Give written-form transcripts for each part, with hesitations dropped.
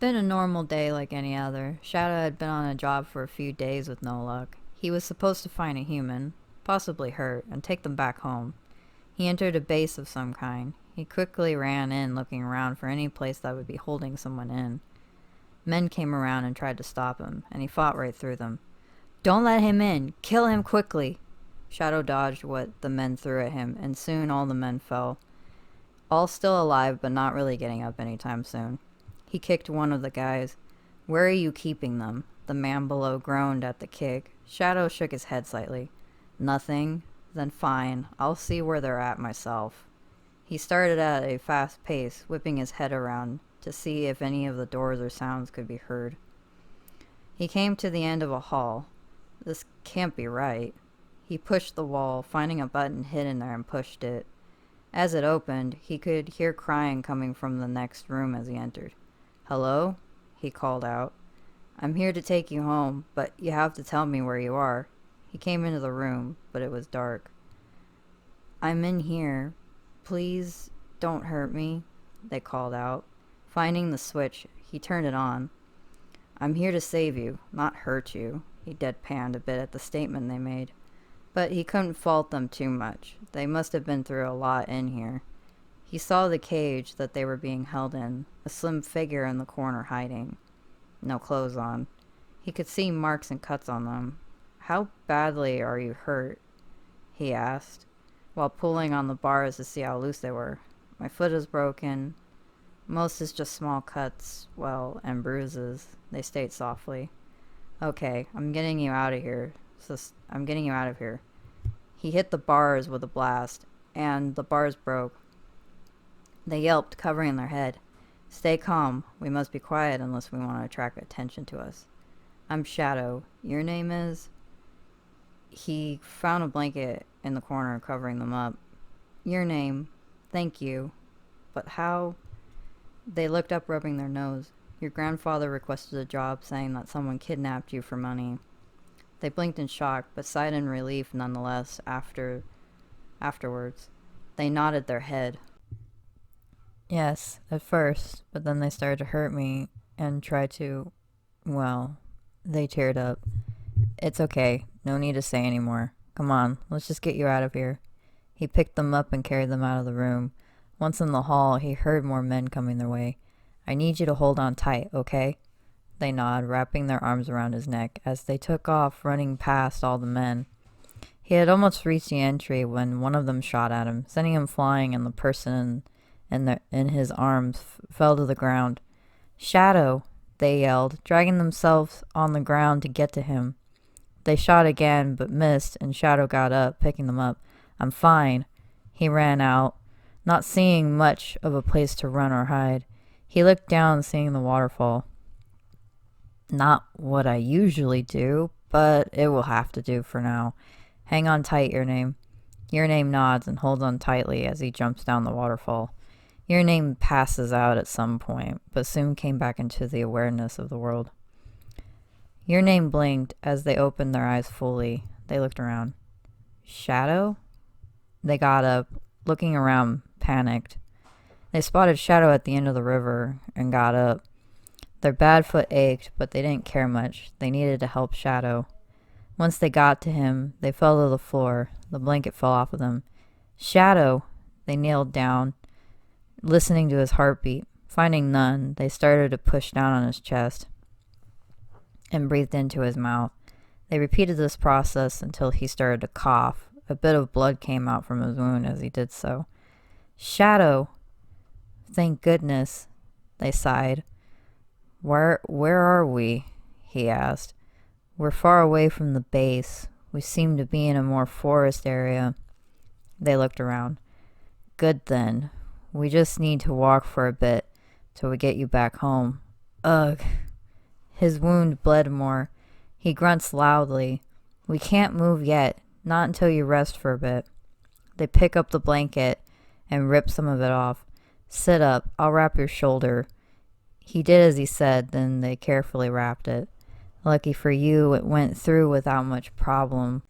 Been a normal day like any other. Shadow had been on a job for a few days with no luck. He was supposed to find a human, possibly hurt, and take them back home. He entered a base of some kind. He quickly ran in, looking around for any place that would be holding someone in. Men came around and tried to stop him, and he fought right through them. "Don't let him in! Kill him quickly!" Shadow dodged what the men threw at him, and soon all the men fell. All still alive, but not really getting up anytime soon. He kicked one of the guys. "Where are you keeping them?" The man below groaned at the kick. Shadow shook his head slightly. "Nothing. Then fine. I'll see where they're at myself." He started at a fast pace, whipping his head around to see if any of the doors or sounds could be heard. He came to the end of a hall. This can't be right. He pushed the wall, finding a button hidden there, and pushed it. As it opened, he could hear crying coming from the next room as he entered. "Hello?" he called out. "I'm here to take you home, but you have to tell me where you are." He came into the room, but it was dark. "I'm in here. Please don't hurt me," they called out. Finding the switch, he turned it on. "I'm here to save you, not hurt you." He deadpanned a bit at the statement they made. But he couldn't fault them too much. They must have been through a lot in here. He saw the cage that they were being held in, a slim figure in the corner hiding. No clothes on. He could see marks and cuts on them. "How badly are you hurt?" he asked, while pulling on the bars to see how loose they were. "My foot is broken. Most is just small cuts, well, and bruises," they state softly. "Okay, I'm getting you out of here. He hit the bars with a blast, and the bars broke. They yelped, covering their head. "Stay calm. We must be quiet unless we want to attract attention to us. I'm Shadow. Your name is?" He found a blanket in the corner, covering them up. "Your name. Thank you. But how?" They looked up, rubbing their nose. "Your grandfather requested a job, saying that someone kidnapped you for money." They blinked in shock, but sighed in relief nonetheless afterwards. They nodded their head. "Yes, at first, but then they started to hurt me and try to, well," they teared up. "It's okay. No need to say any more. Come on, let's just get you out of here." He picked them up and carried them out of the room. Once in the hall, he heard more men coming their way. "I need you to hold on tight, okay?" They nodded, wrapping their arms around his neck as they took off, running past all the men. He had almost reached the entry when one of them shot at him, sending him flying, and the person in his arms fell to the ground. "Shadow!" they yelled, dragging themselves on the ground to get to him. They shot again, but missed, and Shadow got up, picking them up. "I'm fine." He ran out, not seeing much of a place to run or hide. He looked down, seeing the waterfall. "Not what I usually do, but it will have to do for now. Hang on tight, Your Name." Your Name nods and holds on tightly as he jumps down the waterfall. Your Name passes out at some point, but soon came back into the awareness of the world. Your Name blinked as they opened their eyes fully. They looked around. "Shadow?" They got up, looking around, panicked. They spotted Shadow at the end of the river and got up. Their bad foot ached, but they didn't care much. They needed to help Shadow. Once they got to him, they fell to the floor. The blanket fell off of them. "Shadow!" They kneeled down, listening to his heartbeat. Finding none, they started to push down on his chest and breathed into his mouth. They repeated this process until he started to cough. A bit of blood came out from his wound as he did so. "Shadow!" "Thank goodness," they sighed. Where are we?" he asked. "We're far away from the base. We seem to be in a more forest area." They looked around. "Good then. We just need to walk for a bit till we get you back home." "Ugh." His wound bled more. He grunts loudly. "We can't move yet, not until you rest for a bit." They pick up the blanket and rip some of it off. "Sit up. I'll wrap your shoulder." He did as he said, then they carefully wrapped it. "Lucky for you, it went through without much problem,"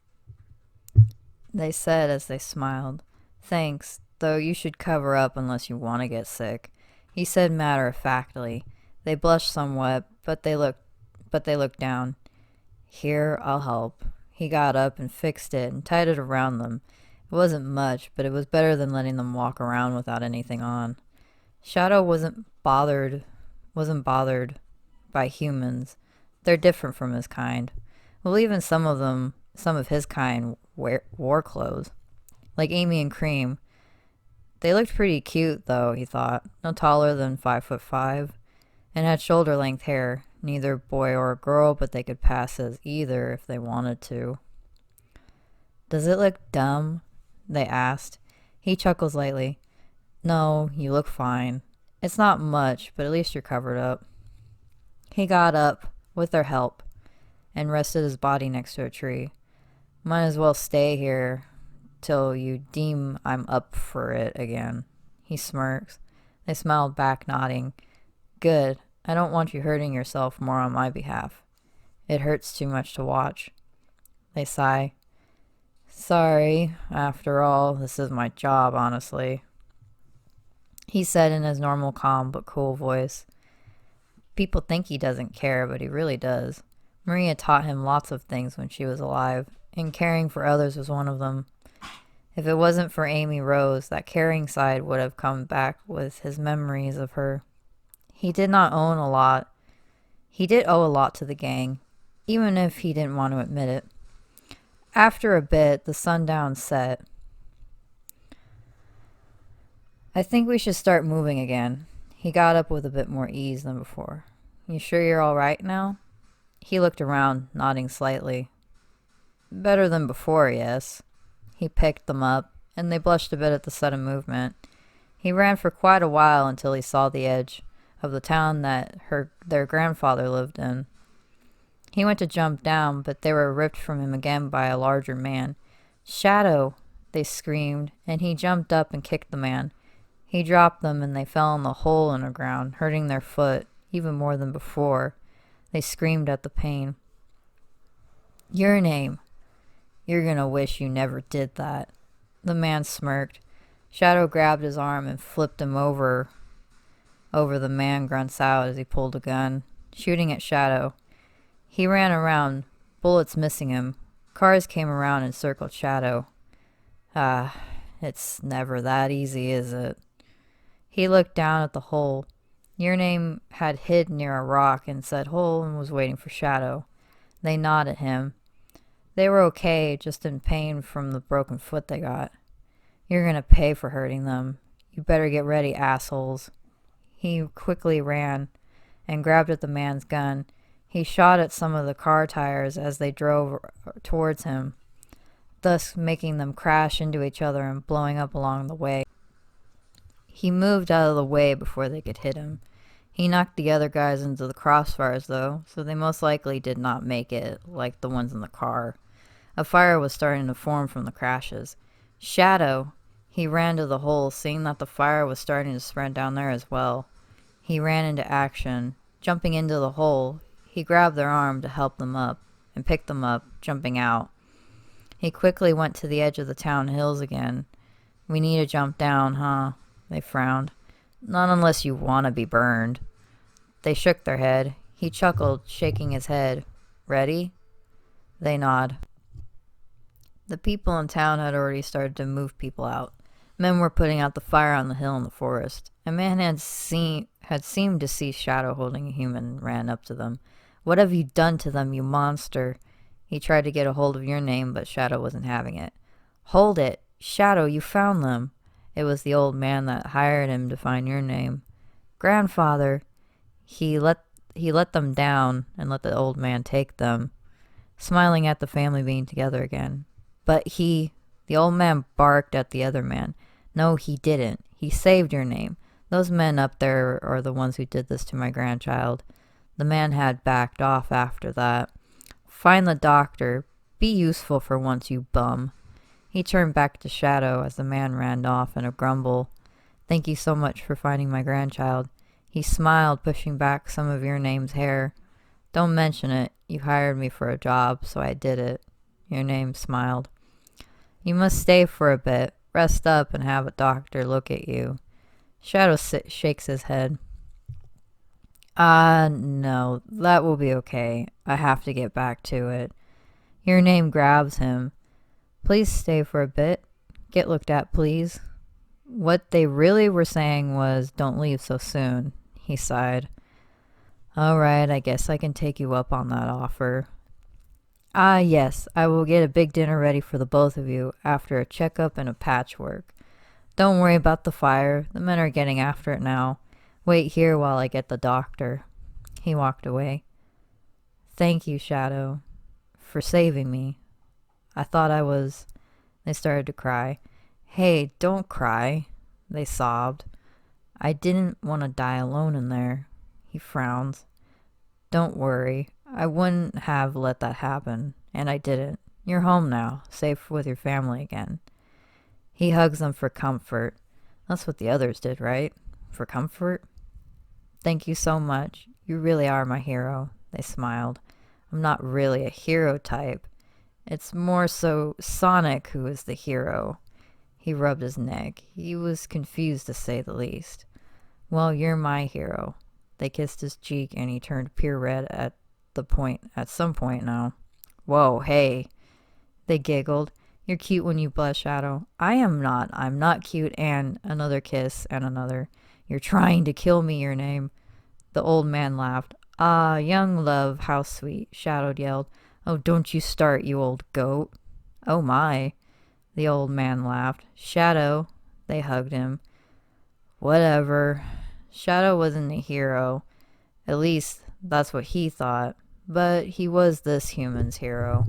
they said as they smiled. "Thanks, though you should cover up unless you want to get sick," he said matter-of-factly. They blushed somewhat, but they looked down. Here, I'll help. He got up and fixed it and tied it around them. It wasn't much, but it was better than letting them walk around without anything on. Shadow wasn't bothered by humans. They're different from his kind. Well, even some of his kind wore clothes. Like Amy and Cream. They looked pretty cute, though, he thought. No taller than 5'5", and had shoulder-length hair. Neither boy or girl, but they could pass as either if they wanted to. Does it look dumb? They asked. He chuckled lightly. No, you look fine. It's not much, but at least you're covered up. He got up, with their help, and rested his body next to a tree. Might as well stay here till you deem I'm up for it again. He smirks. They smiled back, nodding. Good. I don't want you hurting yourself more on my behalf. It hurts too much to watch. They sigh. Sorry. After all, this is my job, honestly. He said in his normal calm but cool voice. People think he doesn't care, but he really does. Maria taught him lots of things when she was alive, and caring for others was one of them. If it wasn't for Amy Rose, that caring side would have come back with his memories of her. He did not own a lot. He did owe a lot to the gang, even if he didn't want to admit it. After a bit, the sundown set. I think we should start moving again. He got up with a bit more ease than before. You sure you're all right now? He looked around, nodding slightly. Better than before, yes. He picked them up, and they blushed a bit at the sudden movement. He ran for quite a while until he saw the edge of the town that their grandfather lived in. He went to jump down, but they were ripped from him again by a larger man. Shadow! They screamed, and he jumped up and kicked the man. He dropped them, and they fell in the hole in the ground, hurting their foot, even more than before. They screamed at the pain. Your name. You're gonna wish you never did that. The man smirked. Shadow grabbed his arm and flipped him over the man grunts out as he pulled a gun, shooting at Shadow. He ran around, bullets missing him. Cars came around and circled Shadow. It's never that easy, is it? He looked down at the hole. Your name had hid near a rock and said hole and was waiting for Shadow. They nodded at him. They were okay, just in pain from the broken foot they got. You're gonna pay for hurting them. You better get ready, assholes. He quickly ran and grabbed at the man's gun. He shot at some of the car tires as they drove towards him, thus making them crash into each other and blowing up along the way. He moved out of the way before they could hit him. He knocked the other guys into the crossfires, though, so they most likely did not make it, like the ones in the car. A fire was starting to form from the crashes. Shadow! He ran to the hole, seeing that the fire was starting to spread down there as well. He ran into action. Jumping into the hole, he grabbed their arm to help them up, and picked them up, jumping out. He quickly went to the edge of the town hills again. We need to jump down, huh? They frowned. Not unless you want to be burned. They shook their head. He chuckled, shaking his head. Ready? They nod. The people in town had already started to move people out. Men were putting out the fire on the hill in the forest. A man had seemed to see Shadow holding a human and ran up to them. What have you done to them, you monster? He tried to get a hold of your name, but Shadow wasn't having it. Hold it! Shadow, you found them! It was the old man that hired him to find your name. Grandfather! He let them down and let the old man take them, smiling at the family being together again. But the old man barked at the other man. No, he didn't. He saved your name. Those men up there are the ones who did this to my grandchild. The man had backed off after that. Find the doctor. Be useful for once, you bum. He turned back to Shadow as the man ran off in a grumble. Thank you so much for finding my grandchild. He smiled, pushing back some of your name's hair. Don't mention it. You hired me for a job, so I did it. Your name smiled. You must stay for a bit. Rest up and have a doctor look at you. Shadow shakes his head. No, that will be okay. I have to get back to it. Your name grabs him. Please stay for a bit. Get looked at, please. What they really were saying was, don't leave so soon. He sighed. All right, I guess I can take you up on that offer. Ah, yes, I will get a big dinner ready for the both of you after a checkup and a patchwork. Don't worry about the fire. The men are getting after it now. Wait here while I get the doctor. He walked away. Thank you, Shadow, for saving me. I thought I was... They started to cry. Hey, don't cry, they sobbed. I didn't want to die alone in there. He frowned. Don't worry. I wouldn't have let that happen, and I didn't. You're home now, safe with your family again. He hugs them for comfort. That's what the others did, right? For comfort? Thank you so much. You really are my hero, they smiled. I'm not really a hero type. It's more so Sonic who is the hero. He rubbed his neck. He was confused, to say the least. Well, you're my hero. They kissed his cheek, and he turned pure red at some point now. Whoa, hey. They giggled. You're cute when you blush, Shadow. I am not. I'm not cute. And another kiss, and another. You're trying to kill me, your name. The old man laughed. Ah, young love, how sweet, Shadow yelled. Oh, don't you start, you old goat. Oh my. The old man laughed. Shadow. They hugged him. Whatever. Shadow wasn't a hero. At least, that's what he thought. But he was this human's hero.